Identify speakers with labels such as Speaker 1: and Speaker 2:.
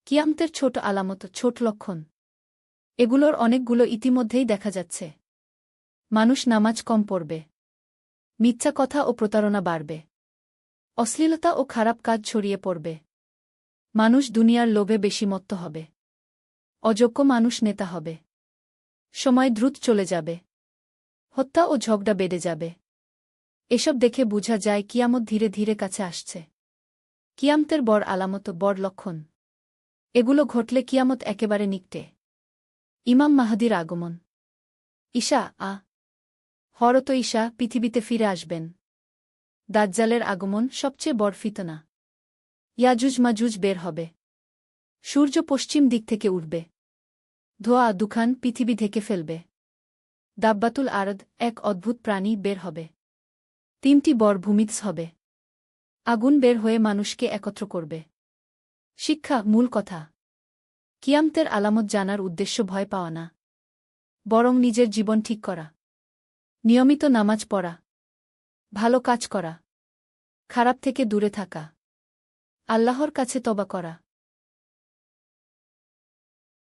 Speaker 1: কিয়ামতের ছোট আলামত, ছোট লক্ষণ। এগুলোর অনেকগুলো ইতিমধ্যেই দেখা যাচ্ছে। মানুষ নামাজ কম পড়বে। মিথ্যা কথা ও প্রতারণা বাড়বে। অশ্লীলতা ও খারাপ কাজ ছড়িয়ে পড়বে। মানুষ দুনিয়ার লোভে বেশি মত্ত হবে। অযোগ্য মানুষ নেতা হবে। সময় দ্রুত চলে যাবে। হত্যা ও ঝগড়া বেড়ে যাবে। এসব দেখে বোঝা যায় কিয়ামত ধীরে ধীরে কাছে আসছে। কিয়ামতের বড় আলামত, বড় লক্ষণ। এগুলো ঘটলে কিয়ামত একেবারে নিকটে। ইমাম মাহদীর আগমন। ঈসা হরত ঈসা পৃথিবীতে ফিরে আসবেন। দাজ্জালের আগমন, সবচেয়ে বড় ফিতনা। ইয়াজুজ মাজুজ বের হবে। সূর্য পশ্চিম দিক থেকে উঠবে। ধোঁয়া দুখান পৃথিবী ঢেকে ফেলবে। দাব্বাতুল আরদ, এক অদ্ভুত প্রাণী বের হবে। 3টি বড় ভূমিধ্স হবে। আগুন বের হয়ে মানুষকে একত্র করবে। শিক্ষা, মূল কথা। কিয়ামতের আলামত জানার উদ্দেশ্য ভয় পাওয়া না, বরং নিজের জীবন ঠিক করা। নিয়মিত নামাজ পড়া, ভালো কাজ করা, খারাপ থেকে দূরে থাকা, আল্লাহর কাছে তওবা করা।